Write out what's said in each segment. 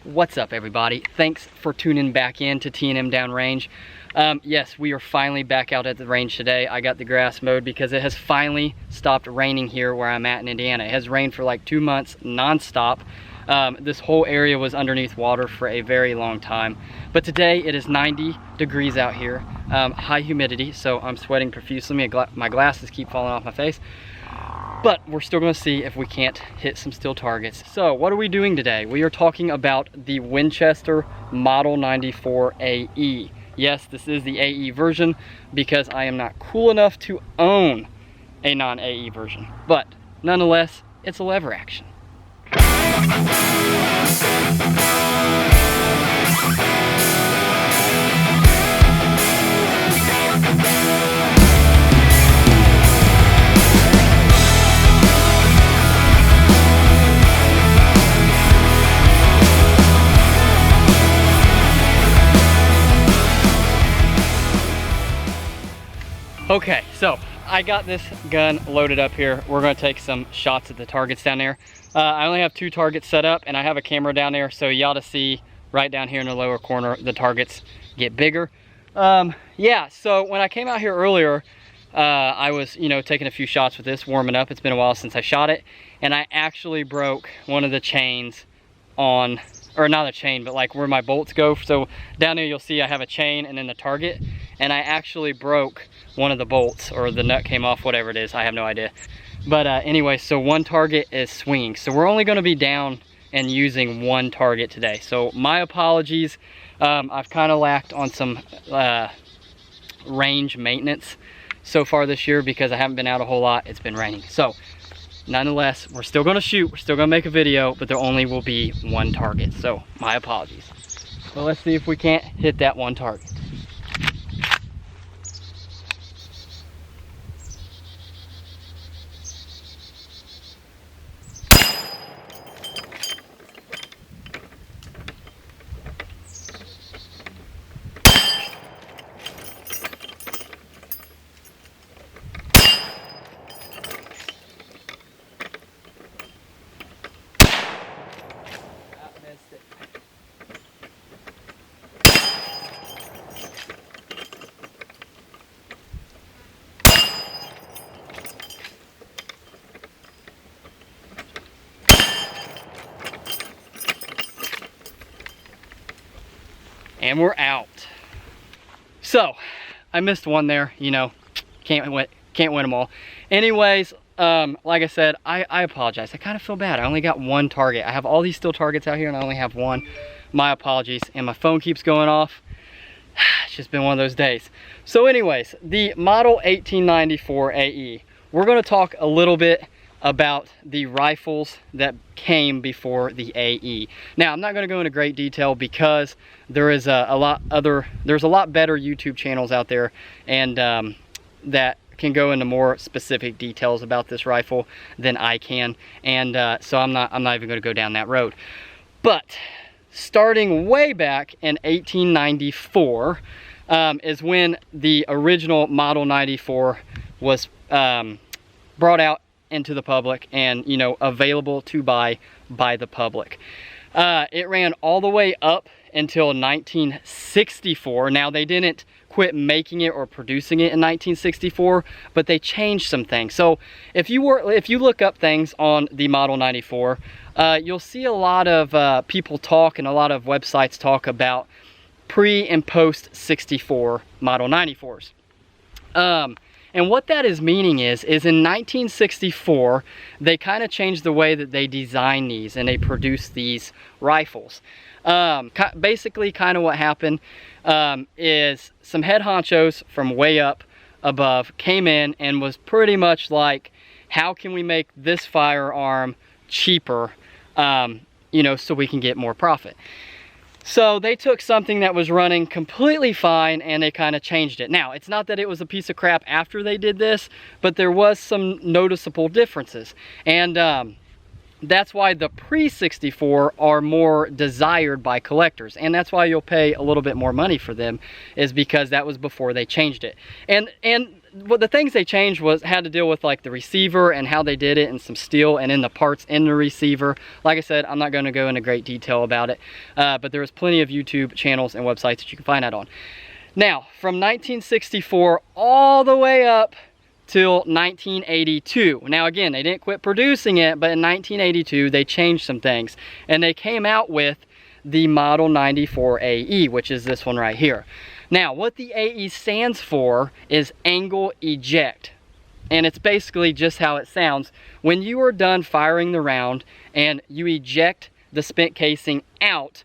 What's up, everybody? Thanks for tuning back in to T&M Downrange. Yes, we are finally back out at the range today. I got the grass mowed because it has finally stopped raining here where I'm at in Indiana. It has rained for like 2 months non-stop. This whole area was underneath water for a very long time. But today it is 90 degrees out here, high humidity, so I'm sweating profusely. My glasses keep falling off my face. But we're still gonna see if we can't hit some steel targets. So what are we doing today? We are talking about the Winchester Model 94 AE. Yes, this is the AE version because I am not cool enough to own a non-AE version. But nonetheless, it's a lever action. Okay, so I got this gun loaded up here. We're gonna take some shots at the targets down there. I only have 2 targets set up and I have a camera down there, so you ought to see right down here in the lower corner, the targets get bigger. Yeah, so when I came out here earlier, I was, taking a few shots with this, warming up. It's been a while since I shot it. And I actually broke one of the chains on, or not a chain, but like where my bolts go. So down there you'll see I have a chain and then the target. And I actually broke one of the bolts, or the nut came off, whatever it is, I have no idea. But anyway, so one target is swinging. So we're only gonna be down and using one target today. So my apologies. I've kind of lacked on some range maintenance so far this year because I haven't been out a whole lot. It's been raining. So nonetheless, we're still gonna shoot, we're still gonna make a video, but there only will be one target. So my apologies. So let's see if we can't hit that one target. And we're out. So I missed one there, can't win them all. Anyways, like I said, I apologize. I kind of feel bad. I only got one target. I have all these steel targets out here and I only have one. My apologies. And my phone keeps going off. It's just been one of those days. So anyways, the Model 1894 AE. We're going to talk a little bit about the rifles that came before the AE. Now, I'm not going to go into great detail because there is there's a lot better YouTube channels out there and that can go into more specific details about this rifle than I can, and so I'm not even going to go down that road. But starting way back in 1894 is when the original Model 94 was brought out into the public and available to buy by the public. It ran all the way up until 1964. Now, they didn't quit making it or producing it in 1964, but they changed some things. So if you look up things on the Model 94, you'll see a lot of people talk and a lot of websites talk about pre and post 64 Model 94s. And what that is meaning is in 1964, they kind of changed the way that they design these and they produce these rifles. Basically, kind of what happened is some head honchos from way up above came in and was pretty much like, how can we make this firearm cheaper, so we can get more profit. So they took something that was running completely fine and they kind of changed it. Now, it's not that it was a piece of crap after they did this, but there was some noticeable differences. And that's why the pre-64 are more desired by collectors. And that's why you'll pay a little bit more money for them, is because that was before they changed it. And what the things they changed had to deal with like the receiver and how they did it and some steel and in the parts in the receiver. Like I said, I'm not going to go into great detail about it, but there was plenty of YouTube channels and websites that you can find that on. Now, from 1964 all the way up till 1982. Now again, they didn't quit producing it, but in 1982 they changed some things and they came out with the Model 94 AE, which is this one right here. Now, what the AE stands for is angle eject. And it's basically just how it sounds. When you are done firing the round and you eject the spent casing out,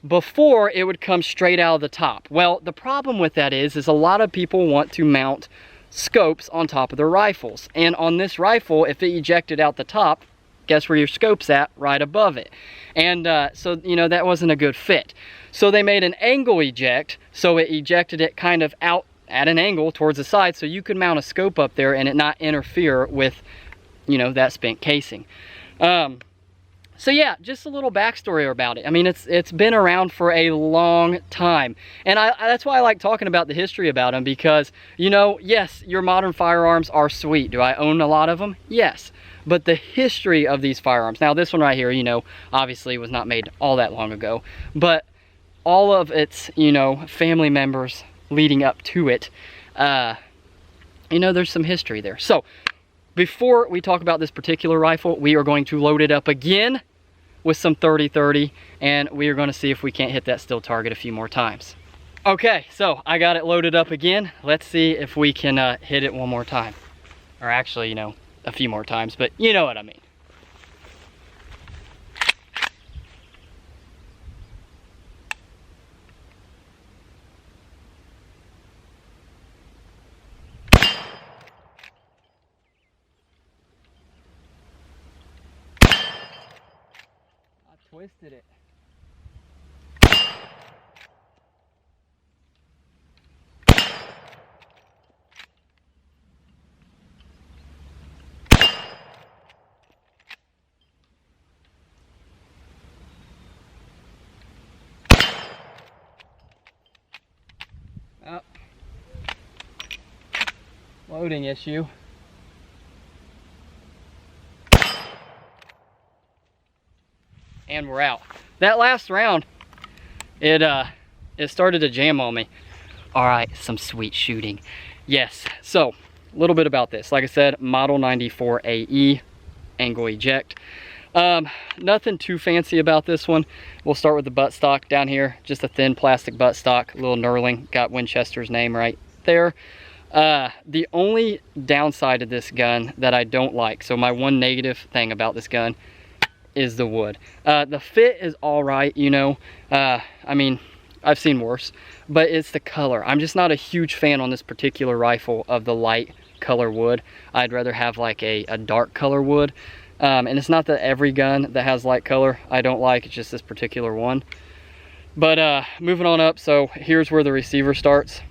before it would come straight out of the top. Well, the problem with that is a lot of people want to mount scopes on top of their rifles. And on this rifle, if it ejected out the top, guess where your scope's at? Right above it. And so, you know, that wasn't a good fit. So they made an angle eject, so it ejected it kind of out at an angle towards the side, so you could mount a scope up there and it not interfere with, you know, that spent casing. So yeah, just a little backstory about it. I mean, it's been around for a long time. And that's why I like talking about the history about them, because, you know, yes, your modern firearms are sweet. Do I own a lot of them? Yes. But the history of these firearms, now this one right here, you know, obviously was not made all that long ago, but all of its, you know, family members leading up to it, you know, there's some history there. So before we talk about this particular rifle, we are going to load it up again with some 30-30, and we are going to see if we can't hit that still target a few more times. Okay, so I got it loaded up again. Let's see if we can hit it one more time. Or actually, you know, a few more times, but you know what I mean. Twisted it. Oh. Loading issue. And we're out. That last round, it started to jam on me. All right, some sweet shooting. Yes, so a little bit about this. Like I said, Model 94 AE, angle eject. Nothing too fancy about this one. We'll start with the buttstock down here. Just a thin plastic buttstock, little Knurling, got Winchester's name right there. The only downside of this gun that I don't like, so my one negative thing about this gun, is the wood. The fit is all right, you know. I mean, I've seen worse, but it's the color. I'm just not a huge fan on this particular rifle of the light color wood. I'd rather have like a dark color wood. And it's not that every gun that has light color I don't like, it's just this particular one. But moving on up, so here's where the receiver starts.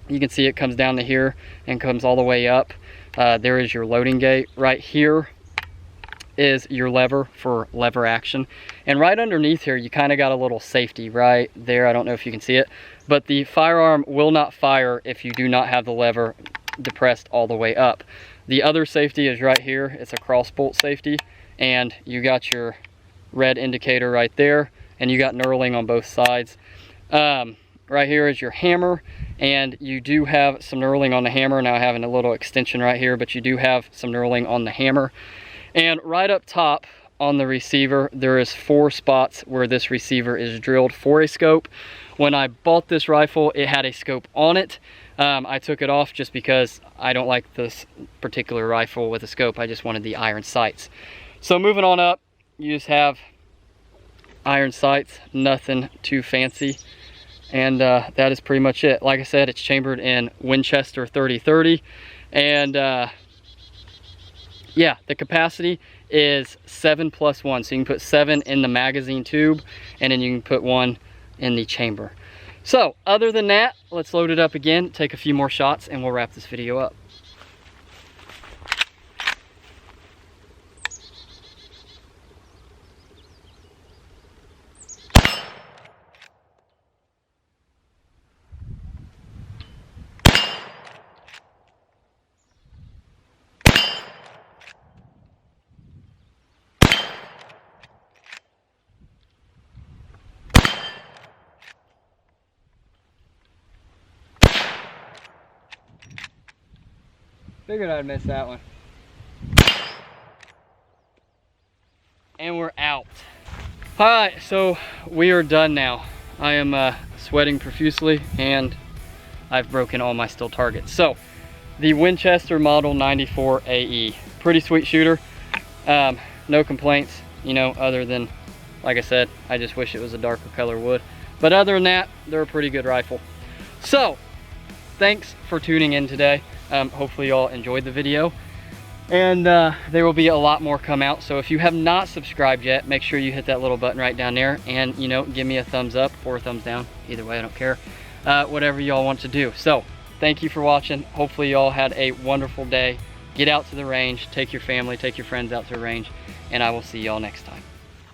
You can see it comes down to here and comes all the way up. There is your loading gate. Right here is your lever for lever action, and right underneath here you kind of got a little safety right there. I don't know if you can see it, but the firearm will not fire if you do not have the lever depressed all the way up. The other safety is right here. It's a cross bolt safety, and you got your red indicator right there, and you got knurling on both sides. Right here is your hammer, and you do have some knurling on the hammer. Now having a little extension right here, but you do have some knurling on the hammer. And right up top on the receiver, there is 4 spots where this receiver is drilled for a scope. When I bought this rifle, it had a scope on it. I took it off just because I don't like this particular rifle with a scope. I just wanted the iron sights. So moving on up, you just have iron sights, nothing too fancy. And that is pretty much it. Like I said, it's chambered in Winchester 30-30, and yeah, the capacity is 7+1, so you can put 7 in the magazine tube, and then you can put 1 in the chamber. So other than that, let's load it up again, take a few more shots, and we'll wrap this video up. Figured I'd miss that one. And we're out. All right, so we are done now. I am sweating profusely and I've broken all my still targets. So the Winchester Model 94 AE, pretty sweet shooter. No complaints, you know, other than, like I said, I just wish it was a darker color wood. But other than that, they're a pretty good rifle. So thanks for tuning in today. Hopefully y'all enjoyed the video. And there will be a lot more come out. So if you have not subscribed yet, make sure you hit that little button right down there and, you know, give me a thumbs up or a thumbs down. Either way, I don't care. Whatever y'all want to do. So thank you for watching. Hopefully y'all had a wonderful day. Get out to the range, take your family, take your friends out to the range, and I will see y'all next time.